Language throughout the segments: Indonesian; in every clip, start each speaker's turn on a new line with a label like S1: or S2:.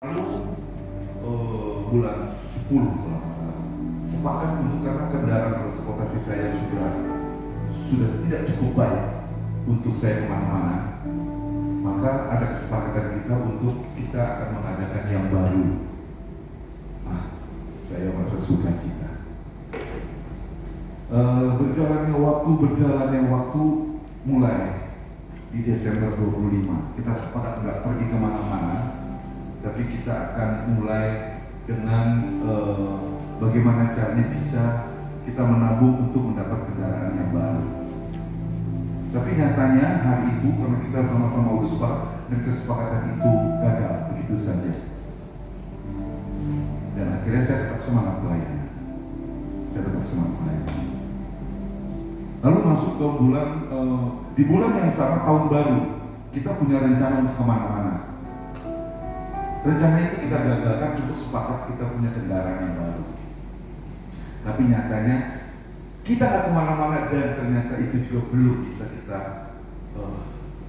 S1: Lalu bulan 10 kalau nggak salah, sepakat untuk karena kendaraan transportasi saya sudah tidak cukup baik untuk saya kemana-mana, maka ada kesepakatan kita untuk kita akan mengadakan yang baru. Nah, saya merasa sukacita. Berjalannya waktu mulai di Desember 25 kita sepakat nggak pergi kemana-mana, tapi kita akan mulai dengan bagaimana caranya bisa kita menabung untuk mendapat kendaraan yang baru. Tapi nyatanya hari itu karena kita sama-sama udah sepakat dan kesepakatan itu gagal begitu saja. Dan akhirnya saya tetap semangat pelayanan. Lalu masuk ke di bulan yang sama tahun baru, kita punya rencana untuk kemana-mana. Rencana itu kita gagalkan untuk sepakat kita punya kendaraan yang baru. Tapi nyatanya kita nggak kemana-mana dan ternyata itu juga belum bisa kita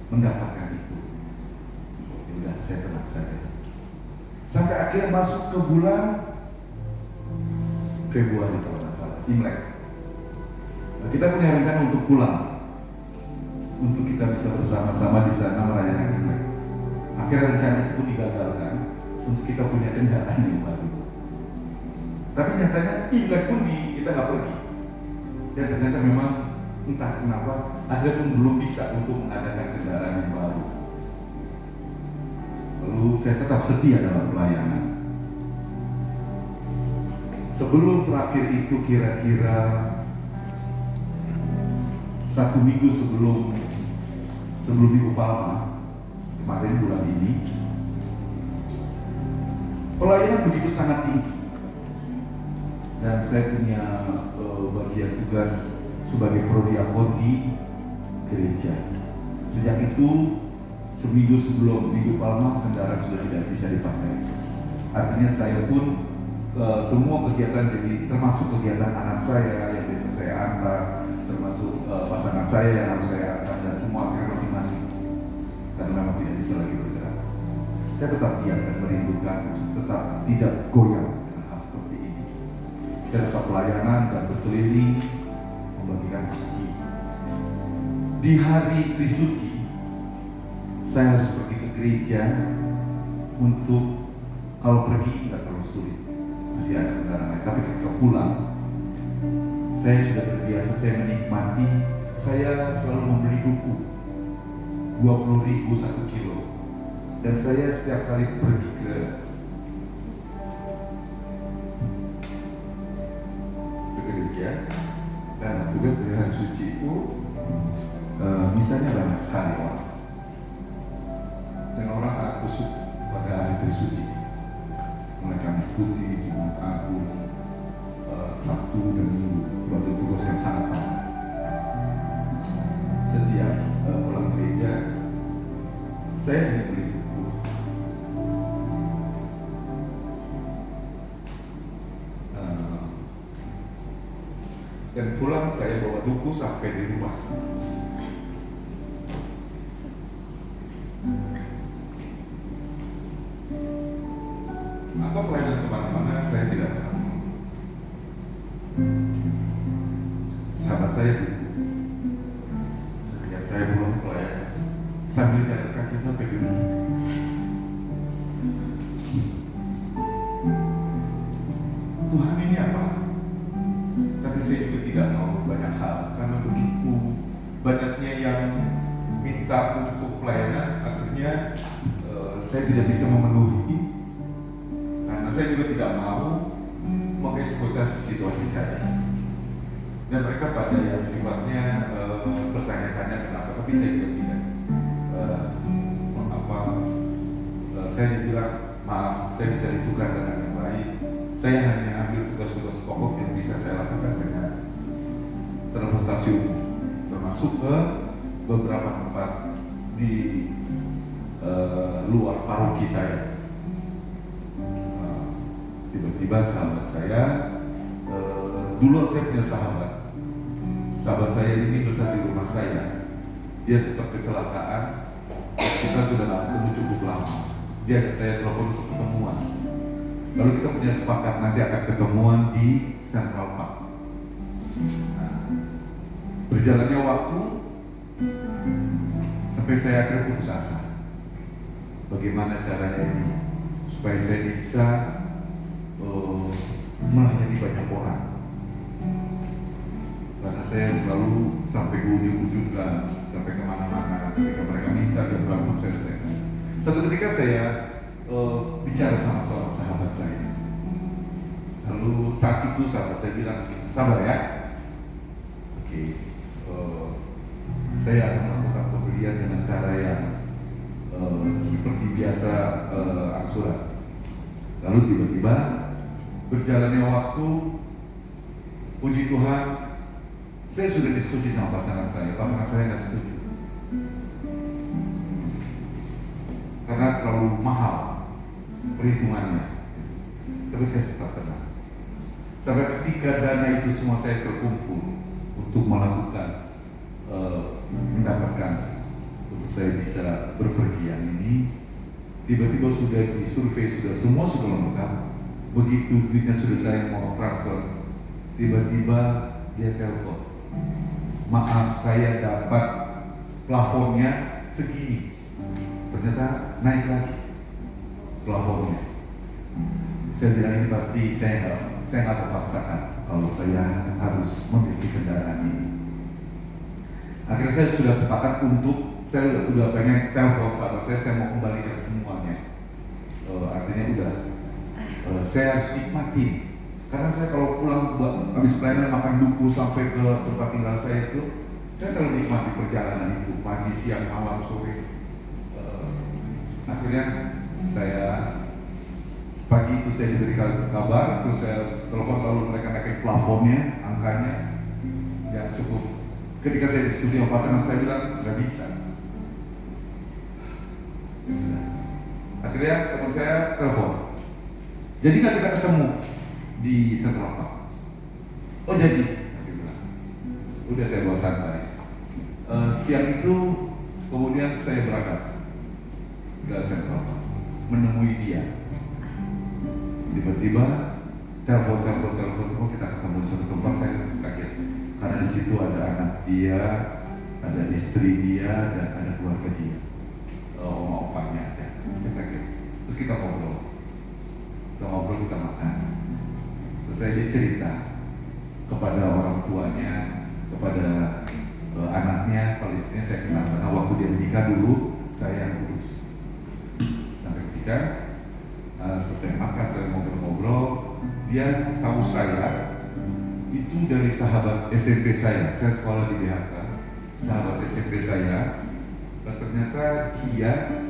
S1: mendapatkan itu. Udah, saya tenang saja. Sampai akhirnya masuk ke bulan Februari kalau nggak salah, Imlek. Nah, kita punya rencana untuk pulang, untuk kita bisa bersama-sama di sana merayakan Imlek. Akhirnya rencana itu pun digagalkan untuk kita punya kendaraan yang baru. Tapi nyatanya Imlek pun kita nggak pergi. Dan ternyata memang entah kenapa akhirnya pun belum bisa untuk mengadakan kendaraan yang baru. Lalu saya tetap setia dalam pelayanan. Sebelum terakhir itu kira-kira 1 minggu sebelum Minggu Palma kemarin bulan ini, pelayanan begitu sangat tinggi dan saya punya bagian tugas sebagai prodiakon di gereja. Sejak itu seminggu sebelum Minggu Palma kendaraan sudah tidak bisa dipakai. Artinya saya pun semua kegiatan, jadi termasuk kegiatan anak saya yang biasa saya antar, termasuk pasangan saya yang harus saya antar, dan semua akhirnya masing-masing karena memang tidak bisa lagi bergerak. Saya tetap diam dan merindukan tetap tidak goyang dengan hal seperti ini. Saya tetap pelayanan dan berkeliling membagikan rezeki. Di hari Trisuci saya harus pergi ke gereja untuk, kalau pergi nggak terlalu sulit, masih ada kendaraan lain. Tapi ketika pulang, saya sudah terbiasa, saya menikmati, saya selalu membeli buku 20.000 1 kilo. Dan saya setiap kali pergi ke gereja, karena tugas dari hari suci itu misalnya banyak sekali orang. Dan orang sangat kusuk pada hari Trisuci. Mulai Kamis Putih, Jumat Agung, Sabtu dan Minggu, sebab itu tugas yang sangat padat. Setiap pulang gereja, saya hanya beli buku. Dan pulang saya bawa buku sampai di rumah. Atau pelayanan kemana-mana saya tidak pernah. Sahabat saya setiap saya pulang pelayanan sambil jalan kaki sampai di rumah. Tuhan ini apa? Tapi saya juga tidak mau banyak hal karena begitu banyaknya yang minta untuk pelayanan, akhirnya saya tidak bisa memenuhi. Karena saya juga tidak mau mengeksploitasi situasi saya. Dan mereka pada yang sifatnya bertanya-tanya kenapa, tapi saya juga tidak. Saya dibilang maaf, saya bisa ditukar dengan yang lain. Saya hanya ambil tugas-tugas pokok yang bisa saya lakukan dengan transportasi umum, termasuk ke beberapa tempat di luar paroki saya. Tiba-tiba sahabat saya, dulu saya punya sahabat saya ini besar di rumah saya. Dia sempat kecelakaan, kita sudah ketemu cukup lama. Dia ajak saya telepon untuk ketemuan. Lalu kita punya sepakat nanti akan ketemuan di Central Park. Nah, berjalannya waktu sampai saya akhirnya putus asa. Bagaimana caranya ini supaya saya bisa melayani banyak orang. Karena saya selalu sampai ke ujung-ujung dan sampai kemana-mana ketika mereka minta dan bangun saya setekan. Satu ketika saya bicara sama seorang sahabat saya. Lalu saat itu sahabat saya bilang, sabar ya. Oke, saya akan melakukan pembelian dengan cara yang seperti biasa angsuran. Lalu tiba-tiba berjalannya waktu, puji Tuhan, saya sudah diskusi sama pasangan saya nggak setuju karena terlalu mahal perhitungannya. Tapi saya tetap tenang sampai ketika dana itu semua saya terkumpul untuk melakukan mendapatkan untuk saya bisa berpergian ini. Tiba-tiba sudah disurvei, semua sudah lengkap. Begitu duitnya sudah saya mau transfer, tiba-tiba dia telepon, maaf saya dapat plafonnya segini. Ternyata naik lagi plafonnya. Saya bilang ini pasti saya nggak terpaksakan kalau saya harus memiliki kendaraan ini. Akhirnya saya sudah sepakat untuk, saya udah pengen telepon sahabat saya mau kembalikan semuanya. Artinya udah, saya harus nikmati. Karena saya kalau pulang habis pelayanan makan duku sampai ke tempat tinggal saya itu, saya selalu nikmati perjalanan itu, pagi, siang, malam, sore. Akhirnya saya pagi itu saya diberikan kabar, terus saya telepon, lalu mereka naikin plafonnya, angkanya yang cukup. Ketika saya diskusi sama pasangan saya bilang nggak bisa. Akhirnya teman saya telepon, jadi nggak kita ketemu di Central Park? Oh jadi, udah saya bawa santai. Siang itu kemudian saya berangkat ke Central Park menemui dia. Tiba-tiba telepon kita ketemu di satu tempat. Saya kaget karena di situ ada anak dia, ada istri dia, dan ada keluarga dia, oma opanya ada. Saya kaget. Terus kita ngobrol, kita makan. Terus saya dia cerita kepada orang tuanya, kepada anaknya, kalau istrinya saya kenal karena waktu dia menikah dulu saya yang urus. Sampai ketika selesai makan, saya ngobrol-ngobrol, dia tahu saya itu dari sahabat SMP saya sekolah di BHK, sahabat SMP saya, dan ternyata dia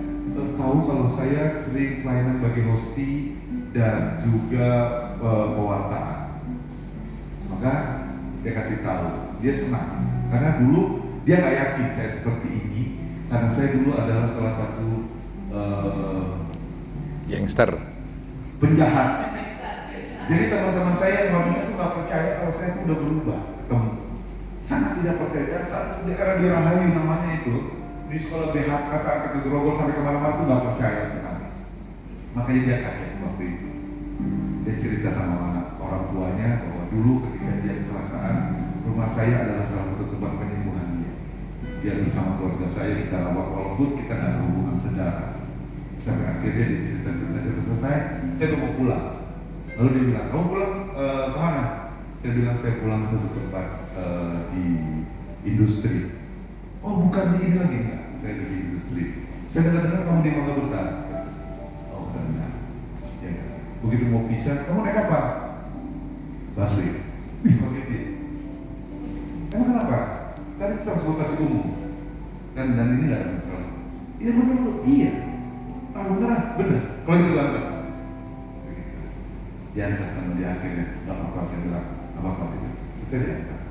S1: tahu kalau saya sering pelayanan bagi hosti dan juga pewartaan. Maka dia kasih tahu, dia senang karena dulu dia nggak yakin saya seperti ini, karena saya dulu adalah salah satu
S2: gangster,
S1: penjahat. Jadi teman-teman saya yang itu nggak percaya kalau saya itu udah berubah, sangat tidak percaya. Dan saat karena dirahayu namanya itu di sekolah BHK sampai ke Grogol sampai kemana-mana itu nggak percaya sekali. Makanya dia kaget waktu itu. Dia cerita sama orang tuanya bahwa dulu ketika dia kecelakaan, rumah saya adalah salah satu tempat penyembuhan dia. Dia bersama keluarga saya, kita rawat walaupun kita nggak ada hubungan saudara. Sampai akhirnya dia cerita selesai, saya mau pulang. Lalu dia bilang, kamu pulang kemana? Saya bilang saya pulang ke satu tempat di industri. Oh bukan di ini lagi, enggak? Saya di industri. Saya dengar kamu di Mangga Besar. Oh benar. Ya. Begitu mau pisah, kamu naik apa? Busway. Wih, kaget dia. Emang kenapa? Kan itu transportasi umum. Dan ini nggak ada masalah. Iya benar, iya. Ah benar. Kalau itu banget. Diangkat sama dia akhirnya, nggak apa-apa, saya bilang, nggak apa-apa gitu. Saya diangkat.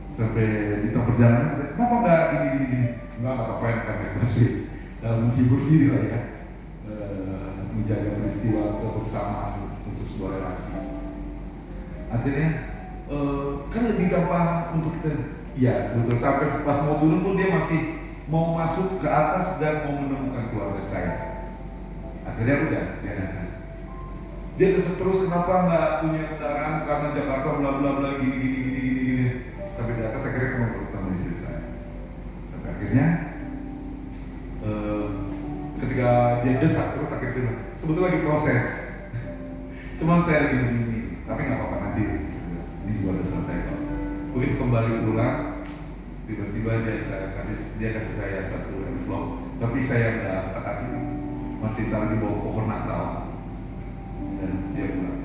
S1: Sampai di tengah perjalanan, kenapa nggak gini? Nggak apa-apa, yang kami kasih menghibur diri lah ya, menjaga peristiwa kebersamaan untuk sebuah relasi. Akhirnya kan lebih gampang untuk kita, ya sebetulnya sampai pas mau turun pun dia masih mau masuk ke atas dan mau menemukan keluarga saya. Akhirnya udah, dia atas. Dia desek terus, kenapa nggak punya kendaraan karena Jakarta bla bla bla gini. Sampai di atas akhirnya kamu bertemu istri saya. Sampai akhirnya ketika dia desak terus akhirnya saya bilang, sebetulnya lagi proses. Cuman saya lagi begini, tapi nggak apa-apa nanti. Ini juga udah selesai kok. Begitu kembali pulang, tiba-tiba dia kasih saya satu envelope, tapi saya nggak angkat, masih taruh di bawah pohon Natal. Dan dia bilang,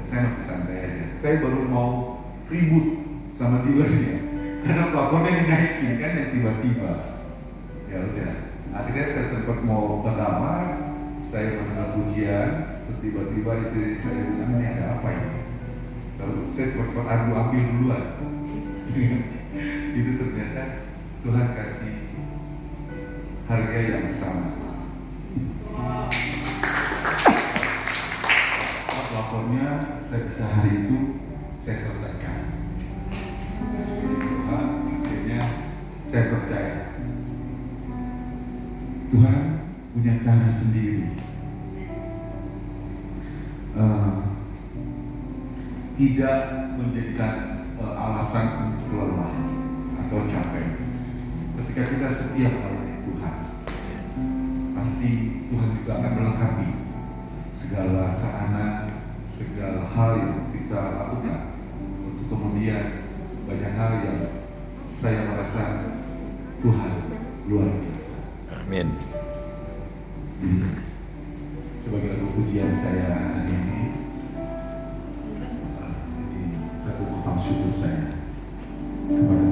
S1: saya masih santai aja. Saya baru mau ribut sama dealernya karena plafonnya dinaikin kan yang tiba-tiba. Ya udah, akhirnya saya sempat mau ke kamar, saya mendengar pujian, terus tiba-tiba istri saya bilang, ini ada apa ini? Saya cepat-cepat ambil duluan. Itu ternyata Tuhan kasih harga yang sama. Lapornya saya bisa hari itu saya selesaikan. Tuhan, akhirnya saya percaya Tuhan punya cara sendiri. Tidak menjadikan alasan untuk lelah atau capek. Ketika kita setia melayani Tuhan, pasti Tuhan juga akan melengkapi segala sarana, segala hal yang kita lakukan. Untuk kemudian banyak hal yang saya merasa Tuhan luar biasa.
S2: Amin.
S1: Sebagai lagu pujian saya hari ini, satu ungkapan syukur saya kepada